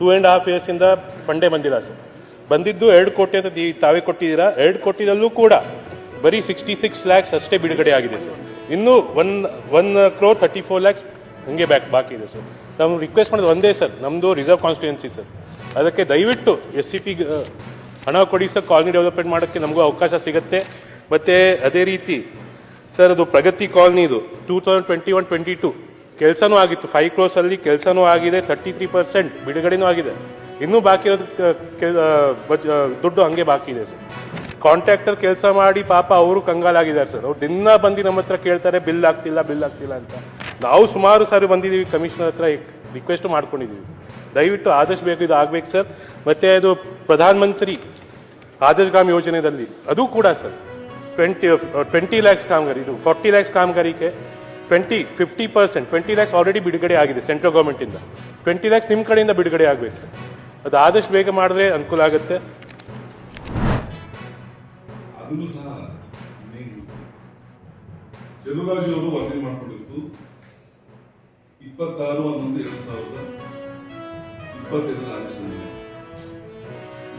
2.5 years ಫಂಡೇ ಬಂದಿಲ್ಲ sir. ಬಂದಿದ್ದು 2 ಕೋಟಿ ಅಂತ ತಾವೇ ಕೊಟ್ಟಿದ್ದೀರಾ. 2 ಕೋಟಿದಲ್ಲೂ ಕೂಡ ಬರೀ 66 lakhs ಅಷ್ಟೇ ಬಿಡುಗಡೆ ಆಗಿದೆ ಸರ್. ಇನ್ನೂ 1 crore 34 lakhs ಹಂಗೆ ಬಾಕಿ ಇದೆ ಸರ್. ನಾವು ರಿಕ್ವೆಸ್ಟ್ ಮಾಡೋದು ಒಂದೇ ಸರ್, ನಮ್ಮದು ರಿಸರ್ವ್ ಕಾನ್ಸ್ಟಿಟ್ಯೂನ್ಸಿ ಸರ್. ಅದಕ್ಕೆ ದಯವಿಟ್ಟು SCT ಹಣ ಕೊಡಿ ಸರ್, ಕಾಲನಿ ಡೆವಲಪ್ಮೆಂಟ್ ಮಾಡೋಕ್ಕೆ ನಮಗೂ ಅವಕಾಶ ಸಿಗುತ್ತೆ. ಮತ್ತು ಅದೇ ರೀತಿ ಸರ್, ಅದು ಪ್ರಗತಿ ಕಾಲನಿದು 2021-22 ಕೆಲಸನೂ ಆಗಿತ್ತು. 5 crores ಅಲ್ಲಿ ಕೆಲಸನೂ ಆಗಿದೆ, 33% ಬಿಡುಗಡೆನೂ ಆಗಿದೆ. ಇನ್ನೂ ಬಾಕಿ ಇರೋದು ದುಡ್ಡು ಹಂಗೆ ಬಾಕಿ ಇದೆ ಸರ್. ಕಾಂಟ್ರಾಕ್ಟರ್ ಕೆಲಸ ಮಾಡಿ ಪಾಪ ಅವರು ಕಂಗಾಲಾಗಿದ್ದಾರೆ ಸರ್. ಅವ್ರು ದಿನ ಬಂದು ನಮ್ಮ ಹತ್ರ ಕೇಳ್ತಾರೆ ಬಿಲ್ ಆಗ್ತಿಲ್ಲ ಅಂತ. ನಾವು ಸುಮಾರು ಸಾರಿ ಬಂದಿದ್ದೀವಿ, ಕಮಿಷನರ್ ಹತ್ರ ರಿಕ್ವೆಸ್ಟ್ ಮಾಡ್ಕೊಂಡಿದ್ದೀವಿ. ದಯವಿಟ್ಟು ಆದಷ್ಟು ಬೇಗ ಇದು ಆಗ್ಬೇಕು ಸರ್. ಮತ್ತು ಅದು ಪ್ರಧಾನ ಮಂತ್ರಿ ಆದರ್ಶ್ ಗ್ರಾಮ್ ಯೋಜನೆಯಲ್ಲಿ ಅದು ಕೂಡ ಸರ್ 20 lakhs ಕಾಮಗಾರಿ, ಇದು 40 lakhs ಕಾಮಗಾರಿಗೆ 50% 20 lakhs ಆಲ್ರೆಡಿ ಬಿಡುಗಡೆ ಆಗಿದೆ ಸೆಂಟ್ರಲ್ ಗೌರ್ಮೆಂಟಿಂದ. 20 lakhs ನಿಮ್ಮ ಕಡೆಯಿಂದ ಬಿಡುಗಡೆ ಆಗಬೇಕು ಸರ್. ಅದು ಆದಷ್ಟು ಬೇಗ ಮಾಡಿದ್ರೆ ಅನುಕೂಲ ಆಗುತ್ತೆ. ಅದನ್ನು ಸಹ ಚಂದ್ರರಾಜು ಅವರು ವರದಿ ಮಾಡಿಕೊಂಡಿದ್ದು 26/11/2025 ಆದೇಶದಲ್ಲಿ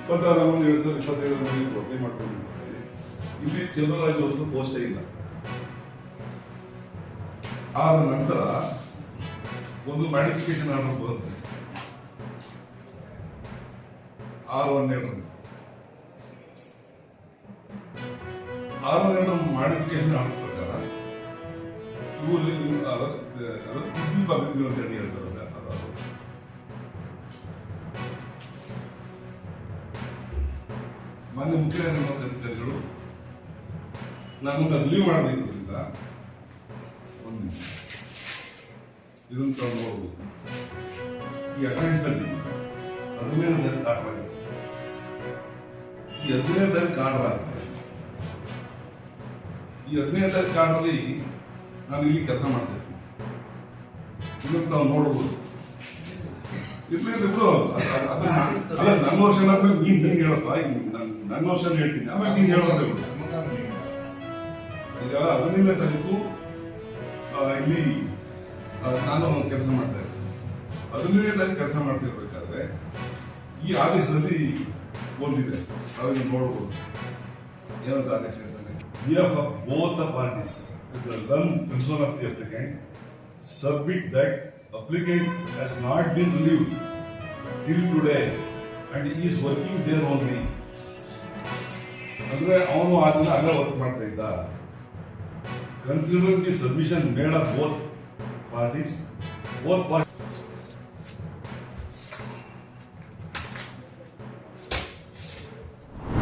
26/11/2025 ವರದಿ ಮಾಡಿಕೊಂಡಿದ್ದಾರೆ. ಇಲ್ಲಿ ಚಂದ್ರರಾಜು ಅವರದ್ದು ಪೋಸ್ಟೇ ಇಲ್ಲ. ಆದ ನಂತರ ಒಂದು ಮಾಡಿಫಿಕೇಶನ್ ಆರ್ಡರ್ ಬರುತ್ತೆ 6/12 ಮಾಡಿಫಿಕೇಶನ್ ಆರ್ಡರ್ ಪ್ರಕಾರ ಇವರಲ್ಲಿ ಬುದ್ಧಿ ಬರ್ತಿದ್ದೀವಿ ಅಂತ ಹೇಳಿ ಹೇಳ್ತಾರೆ. ಅದಾದ್ರು ಮಾನ್ಯ ಮುಖ್ಯ ಅಧಿಕಾರಿಗಳು ನನ್ನನ್ನು ರಿಲೀವ್ ಮಾಡಬೇಕಿದ್ರಿಂದ ಒಂದು ನಿಮಿಷ ಇದನ್ನು ತಾವು ನೋಡ್ಬೋದು. ಈ ಅಟೆಂಡೆನ್ಸ್ ಅಲ್ಲಿ 15ನೇ ತಾರೀಕು ಆರ್ಡರ್ ಆಗಿದೆ. ಈ 15ನೇ ತಾರೀಕು ಆರ್ಡರ್ ಆಗಿದೆ. ಈ 15ನೇ ತಾರೀಕು ಆರ್ಡರಲ್ಲಿ ನಾನು ಇಲ್ಲಿ ಕೆಲಸ ಮಾಡ್ತಾ ಇದ್ದೀನಿ. ಇದನ್ನು ತಾವು ನೋಡ್ಬೋದು. ಇರ್ಲಿದ್ರು ಅಲ್ಲ, ನನ್ನ ವರ್ಷ ನೀನ್ ಹೇಳಪ್ಪ, ನನ್ನ ವರ್ಷ ಹೇಳ್ತೀನಿ, ಆಮೇಲೆ ನೀನ್ ಹೇಳೋದೇ ಈಗ 15ನೇ ತಾರೀಕು ಇಲ್ಲಿ ನಾನು ಕೆಲಸ ಮಾಡ್ತಾ ಇದ್ದೆ. 15ನೇ ತಾರೀಕು ಕೆಲಸ ಮಾಡ್ತಿರ್ಬೇಕಾದ್ರೆ ಈ ಆದೇಶದಲ್ಲಿ ಒಂದಿದೆ, ಅವ್ರಿಗೆ ನೋಡ್ಬೋದು ಏನಂತ ಆದೇಶ ಹೇಳ್ತಾನೆ. Behalf of both the parties learn concern of the applicant submit that applicant has not been relieved till today and he is working there only. ಅಂದ್ರೆ ಅವನು ಅದನ್ನ ಅಲ್ಲೇ ವರ್ಕ್ ಮಾಡ್ತಾ ಇದ್ದ. Considering the submission made of both parties